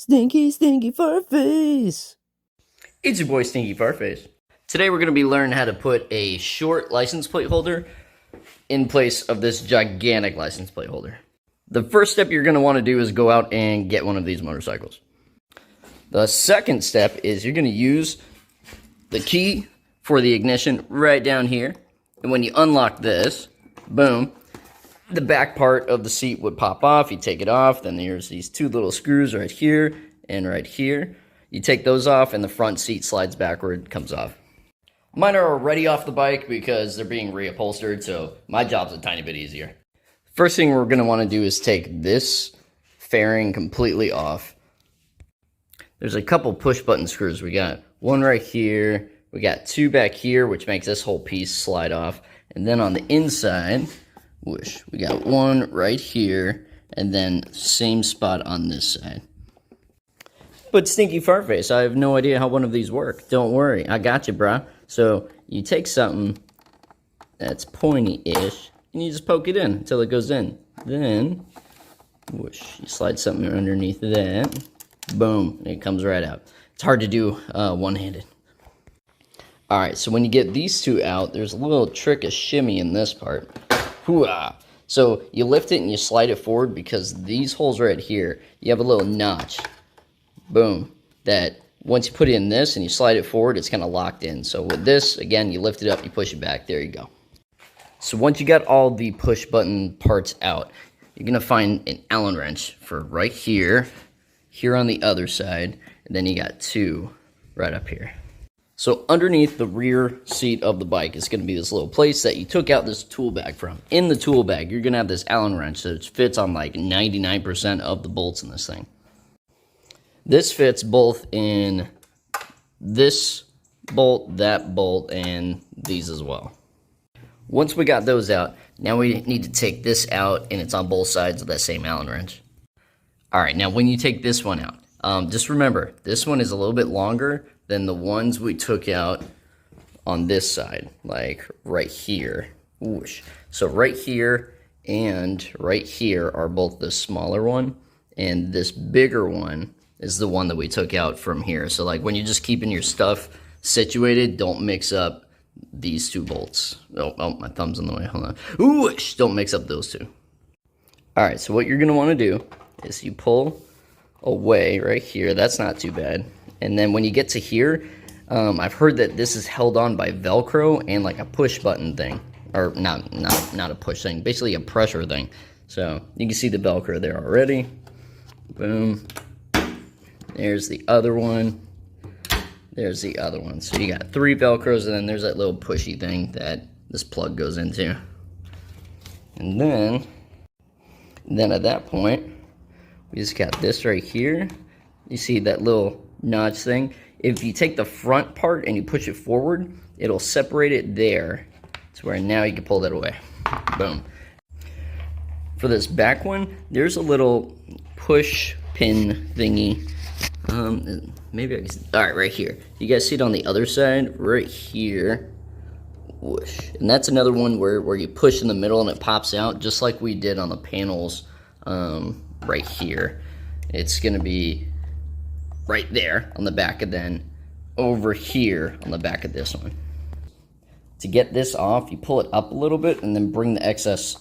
Stinky, stinky farface. It's your boy Stinky Farface. Today we're going to be learning how to put a short license plate holder in place of this gigantic license plate holder. The first step you're going to want to do is go out and get one of these motorcycles. The second step is you're going to use the key for the ignition right down here. And when you unlock this, boom, the back part of the seat would pop off. You take it off, then there's these two little screws right here and right here. You take those off and the front seat slides backward, comes off. Mine are already off the bike because they're being reupholstered, so my job's a tiny bit easier. First thing we're going to want to do is take this fairing completely off. There's a couple push button screws. We got one right here. We got two back here, which makes this whole piece slide off. And then on the inside, whoosh, we got one right here, and then same spot on this side. But Stinky Farface, I have no idea how one of these work. Don't worry, I got you, brah. So you take something that's pointy-ish, and you just poke it in until it goes in. Then, whoosh, you slide something underneath that. Boom, and it comes right out. It's hard to do one-handed. Alright, so when you get these two out, there's a little trick of shimmy in this part. Hoo-ah! So you lift it and you slide it forward because these holes right here, you have a little notch. Boom. That once you put in this and you slide it forward, it's kind of locked in. So with this, again, you lift it up, you push it back. There you go. So once you got all the push button parts out, you're going to find an Allen wrench for right here, here on the other side, and then you got two right up here. So underneath the rear seat of the bike is going to be this little place that you took out this tool bag from. In the tool bag, you're going to have this Allen wrench that fits on like 99% of the bolts in this thing. This fits both in this bolt, that bolt, and these as well. Once we got those out, now we need to take this out, and it's on both sides of that same Allen wrench. Alright, now when you take this one out, just remember, this one is a little bit longer than the ones we took out on this side, like right here. Whoosh. So right here and right here are both the smaller one, and this bigger one is the one that we took out from here. So like when you're just keeping your stuff situated, don't mix up these two bolts. Oh, my thumb's in the way, hold on. Whoosh, don't mix up those two. Alright, so what you're gonna wanna do is you pull away right here, that's not too bad. And then when you get to here, I've heard that this is held on by Velcro and like a push button thing. Or not a push thing, basically a pressure thing. So you can see the Velcro there already. Boom. There's the other one. There's the other one. So you got three Velcros, and then there's that little pushy thing that this plug goes into. And then at that point, we just got this right here. You see that little notch thing? If you take the front part and you push it forward, it'll separate it there to where now you can pull that away. Boom. For this back one, there's a little push pin thingy. Maybe I can, alright, right here. You guys see it on the other side? Right here. Whoosh. And that's another one where you push in the middle and it pops out, just like we did on the panels right here. It's going to be right there on the back, and then over here on the back of this one. To get this off, you pull it up a little bit and then bring the excess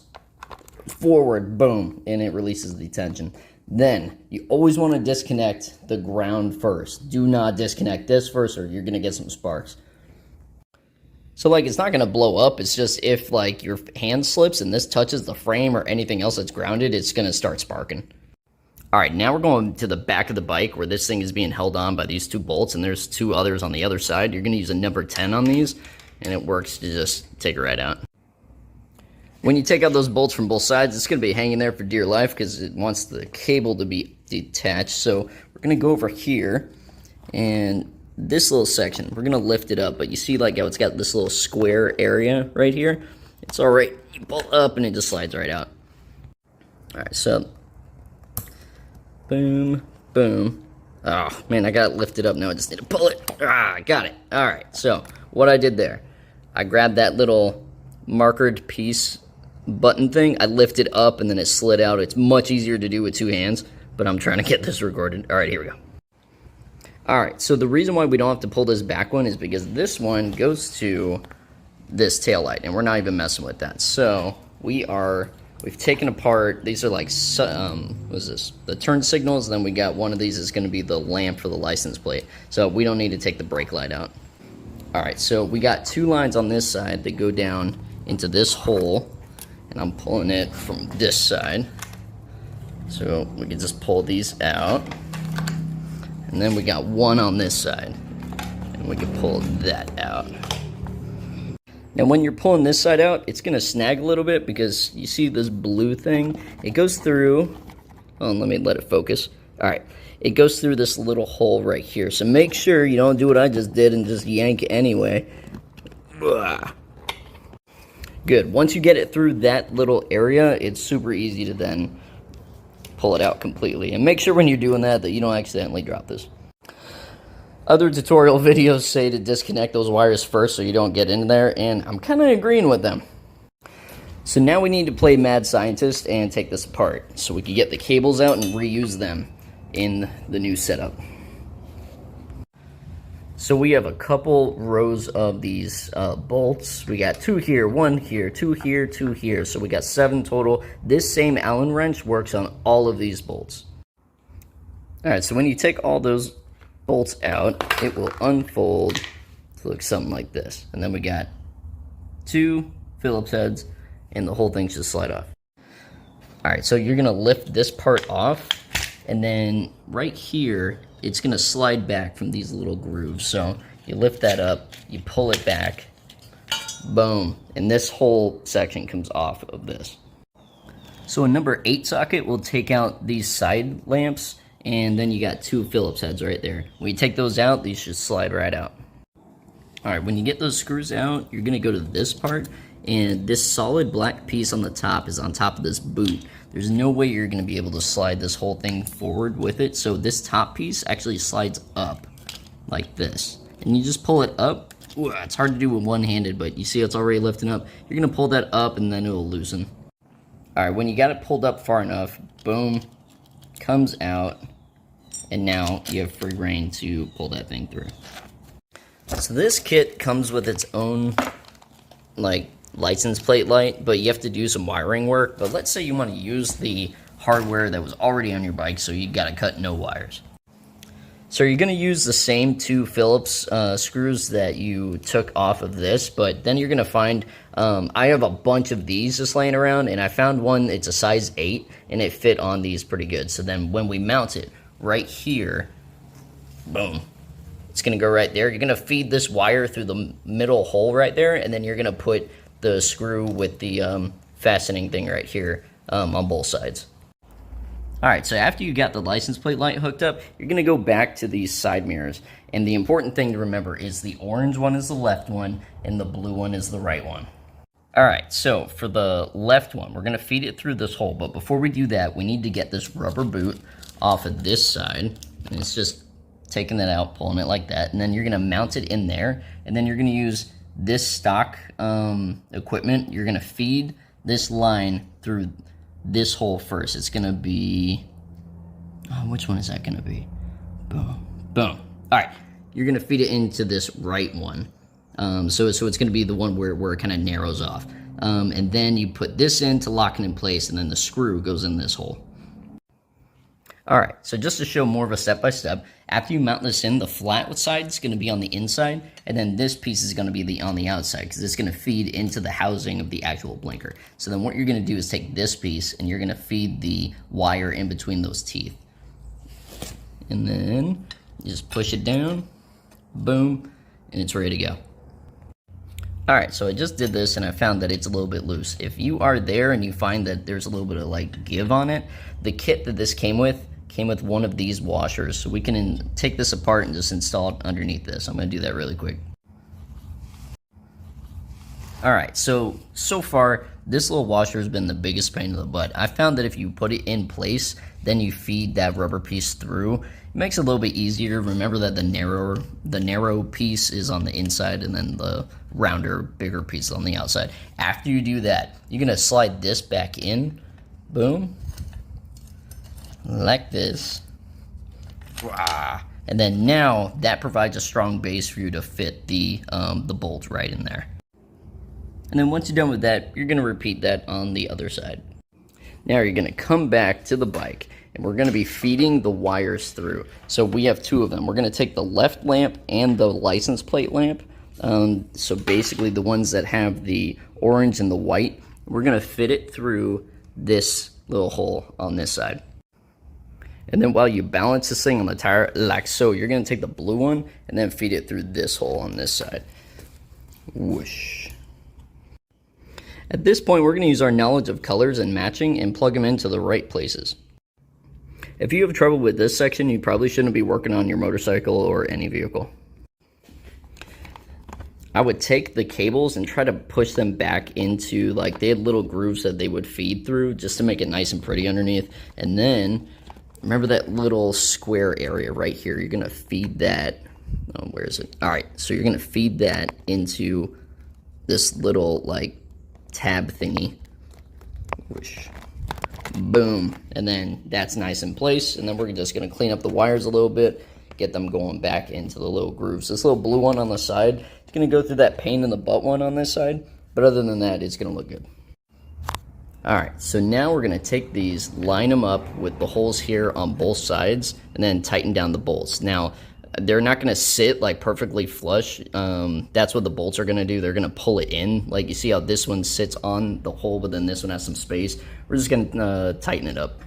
forward, boom, and it releases the tension. Then, you always want to disconnect the ground first. Do not disconnect this first or you're going to get some sparks. So, like, it's not going to blow up. It's just if, like, your hand slips and this touches the frame or anything else that's grounded, it's going to start sparking. Alright, now we're going to the back of the bike where this thing is being held on by these two bolts, and there's two others on the other side. You're going to use a number 10 on these, and it works to just take it right out. When you take out those bolts from both sides, it's going to be hanging there for dear life because it wants the cable to be detached. So we're going to go over here, and this little section, we're going to lift it up. But you see like how it's got this little square area right here? It's alright. You pull it up, and it just slides right out. Alright, so boom, boom. Oh, man, I got it lifted up now. I just need to pull it. Ah, I got it. Alright, so what I did there, I grabbed that little markered piece button thing, I lift it up and then it slid out. It's much easier to do with two hands. but I'm trying to get this recorded. All right, here we go. All right, so the reason why we don't have to pull this back one is because this one goes to this tail light, and we're not even messing with that. So we've taken apart, these are like, what is this? The turn signals, and then we got one of these is gonna be the lamp for the license plate. So we don't need to take the brake light out. All right, so we got two lines on this side that go down into this hole, and I'm pulling it from this side. So we can just pull these out. And then we got one on this side, and we can pull that out. Now when you're pulling this side out, it's gonna snag a little bit because you see this blue thing? It goes through, oh, let me let it focus. All right, it goes through this little hole right here. So make sure you don't do what I just did and just yank it anyway. Ugh. Good, once you get it through that little area, it's super easy to then pull it out completely. And make sure when you're doing that you don't accidentally drop this. Other tutorial videos say to disconnect those wires first so you don't get in there, and I'm kind of agreeing with them. So now we need to play mad scientist and take this apart so we can get the cables out and reuse them in the new setup. So we have a couple rows of these bolts. We got two here, one here, two here, two here. So we got 7 total. This same Allen wrench works on all of these bolts. All right, so when you take all those bolts out, it will unfold to look something like this. And then we got 2 Phillips heads, and the whole thing should slide off. All right, so you're gonna lift this part off, and then right here, it's gonna slide back from these little grooves. So you lift that up, you pull it back, boom, and this whole section comes off of this. So a number 8 socket will take out these side lamps, and then you got 2 Phillips heads right there. When you take those out, these should slide right out. All right, when you get those screws out, you're gonna go to this part, and this solid black piece on the top is on top of this boot. There's no way you're gonna be able to slide this whole thing forward with it, so this top piece actually slides up like this. And you just pull it up. Ooh, it's hard to do with one-handed, but you see it's already lifting up. You're gonna pull that up and then it'll loosen. All right, when you got it pulled up far enough, boom, comes out, and now you have free reign to pull that thing through. So this kit comes with its own, like, license plate light, but you have to do some wiring work. But let's say you want to use the hardware that was already on your bike, so you got to cut no wires. So you're going to use the same 2 Phillips screws that you took off of this, but then you're going to find, I have a bunch of these just laying around, and I found one, it's a size 8, and it fit on these pretty good. So then when we mount it right here, boom, it's going to go right there. You're going to feed this wire through the middle hole right there, and then you're going to put the screw with the fastening thing right here on both sides. All right, so after you got the license plate light hooked up, you're gonna go back to these side mirrors. And the important thing to remember is the orange one is the left one and the blue one is the right one. All right, so for the left one, we're gonna feed it through this hole. But before we do that, we need to get this rubber boot off of this side. And it's just taking that out, pulling it like that. And then you're gonna mount it in there. And then you're gonna use this stock equipment. You're gonna feed this line through this hole first. It's gonna be, which one is that gonna be? Boom, boom. All right, you're gonna feed it into this right one. So it's gonna be the one where it kind of narrows off. And then you put this in to lock it in place, and then the screw goes in this hole. All right, so just to show more of a step-by-step, after you mount this in, the flat side is going to be on the inside, and then this piece is going to be on the outside, because it's going to feed into the housing of the actual blinker. So then what you're going to do is take this piece, and you're going to feed the wire in between those teeth. And then you just push it down, boom, and it's ready to go. All right, so I just did this, and I found that it's a little bit loose. If you are there and you find that there's a little bit of like give on it, the kit that this came with one of these washers, so we can take this apart and just install it underneath this. I'm going to do that really quick. All right, so far this little washer has been the biggest pain in the butt. I found that if you put it in place, then you feed that rubber piece through, it makes it a little bit easier. Remember that the narrow piece is on the inside, and then the rounder, bigger piece is on the outside. After you do that, you're going to slide this back in, boom, like this. And then now that provides a strong base for you to fit the bolts right in there. And then once you're done with that, you're going to repeat that on the other side. Now you're going to come back to the bike, and we're going to be feeding the wires through. So we have two of them. We're going to take the left lamp and the license plate lamp. So basically the ones that have the orange and the white, we're going to fit it through this little hole on this side. And then while you balance this thing on the tire, like so, you're going to take the blue one and then feed it through this hole on this side. Whoosh. At this point, we're going to use our knowledge of colors and matching and plug them into the right places. If you have trouble with this section, you probably shouldn't be working on your motorcycle or any vehicle. I would take the cables and try to push them back into, like, they had little grooves that they would feed through just to make it nice and pretty underneath. And then remember that little square area right here? You're going to feed that. Oh, where is it? All right, so you're going to feed that into this little, like, tab thingy. Whoosh. Boom. And then that's nice in place. And then we're just going to clean up the wires a little bit, get them going back into the little grooves. This little blue one on the side, it's going to go through that pain in the butt one on this side. But other than that, it's going to look good. Alright, so now we're going to take these, line them up with the holes here on both sides, and then tighten down the bolts. Now, they're not going to sit like perfectly flush. That's what the bolts are going to do. They're going to pull it in. Like you see how this one sits on the hole, but then this one has some space. We're just going to tighten it up.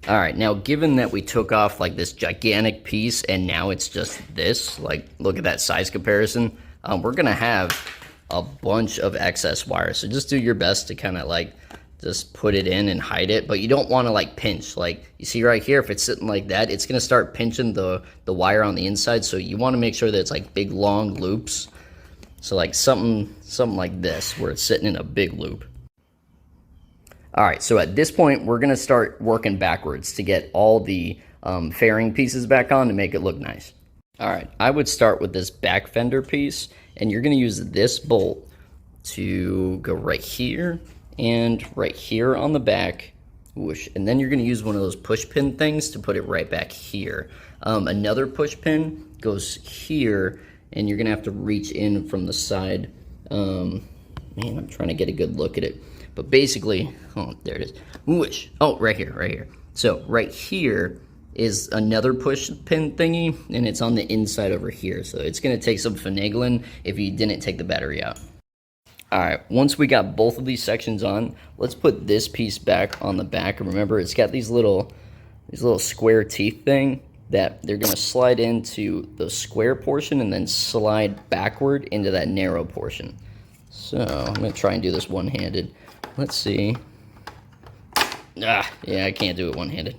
Alright, now given that we took off like this gigantic piece and now it's just this, like look at that size comparison, we're going to have a bunch of excess wires. So just do your best to kind of like just put it in and hide it, but you don't want to like pinch. Like you see right here, if it's sitting like that, it's going to start pinching the wire on the inside. So you want to make sure that it's like big long loops. So like something like this where it's sitting in a big loop. All right, so at this point, we're going to start working backwards to get all the fairing pieces back on to make it look nice. All right, I would start with this back fender piece, and you're going to use this bolt to go right here and right here on the back. Whoosh, and then you're going to use one of those push pin things to put it right back here. Another push pin goes here, and you're going to have to reach in from the side. Man, I'm trying to get a good look at it. But basically, oh, there it is. Whoosh. Oh, right here, right here. So right here is another push pin thingy, and it's on the inside over here. So it's going to take some finagling if you didn't take the battery out. All right, once we got both of these sections on, let's put this piece back on the back. And remember, it's got these little square teeth thing that they're going to slide into the square portion and then slide backward into that narrow portion. So I'm going to try and do this one-handed. Let's see. Yeah, I can't do it one-handed.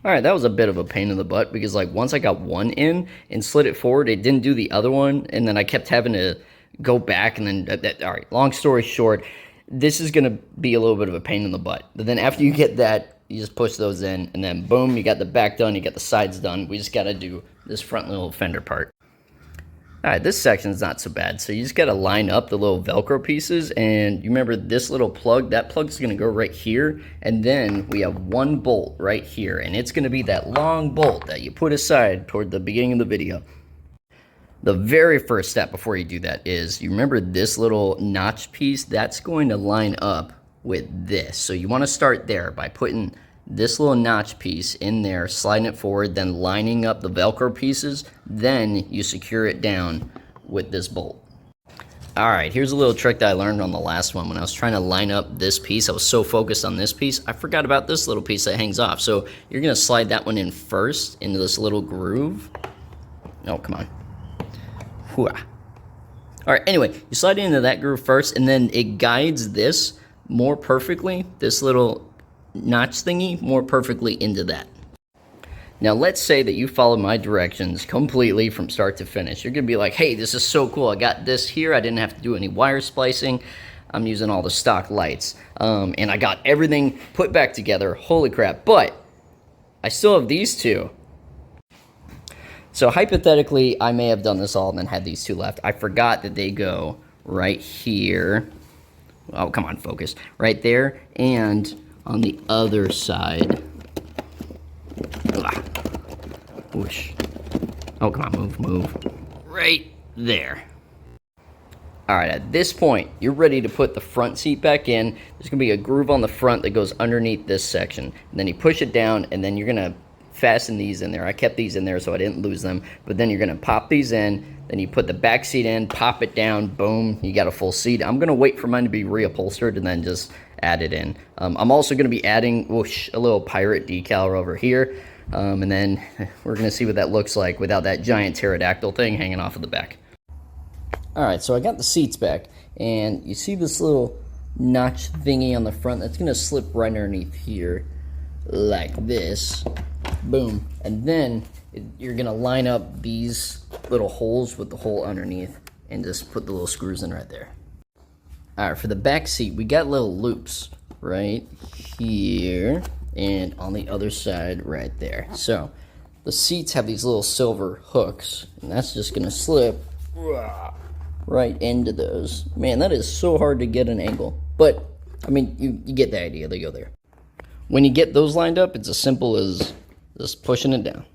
All right, that was a bit of a pain in the butt because like once I got one in and slid it forward, it didn't do the other one, and then I kept having to go back and then, all right, long story short, this is going to be a little bit of a pain in the butt. But then after you get that, you just push those in, and then boom, you got the back done, you got the sides done. We just got to do this front little fender part. All right, this section's not so bad. So you just got to line up the little Velcro pieces, and you remember this little plug, that plug's going to go right here, and then we have one bolt right here, and it's going to be that long bolt that you put aside toward the beginning of the video. The very first step before you do that is, you remember this little notch piece, that's going to line up with this. So you want to start there by putting this little notch piece in there, sliding it forward, then lining up the Velcro pieces, then you secure it down with this bolt. All right, here's a little trick that I learned on the last one. When I was trying to line up this piece, I was so focused on this piece, I forgot about this little piece that hangs off. So you're gonna slide that one in first into this little groove. Oh, come on. Hooah. All right, anyway, you slide it into that groove first, and then it guides this more perfectly, this little notch thingy more perfectly into that. Now let's say that you follow my directions completely from start to finish. You're gonna be like, hey, this is so cool. I got this here. I didn't have to do any wire splicing. I'm using all the stock lights. And I got everything put back together. Holy crap. But I still have these two. So hypothetically, I may have done this all and then had these two left. I forgot that they go right here. Oh, come on, focus. Right there. And on the other side. Whoosh. Oh, come on, move. Right there. Alright, at this point, you're ready to put the front seat back in. There's going to be a groove on the front that goes underneath this section. And then you push it down, and then you're going to fasten these in there. I kept these in there so I didn't lose them. But then you're going to pop these in. Then you put the back seat in, pop it down, boom, you got a full seat. I'm going to wait for mine to be reupholstered and then just add it in. I'm also going to be adding a little pirate decal over here. And then we're going to see what that looks like without that giant pterodactyl thing hanging off of the back. Alright, so I got the seats back, and you see this little notch thingy on the front that's going to slip right underneath here, like this. Boom. And then you're going to line up these little holes with the hole underneath, and just put the little screws in right there. Alright, for the back seat, we got little loops right here, and on the other side right there. So, the seats have these little silver hooks, and that's just going to slip right into those. Man, that is so hard to get an angle. But, I mean, you get the idea. They go there. When you get those lined up, it's as simple as just pushing it down.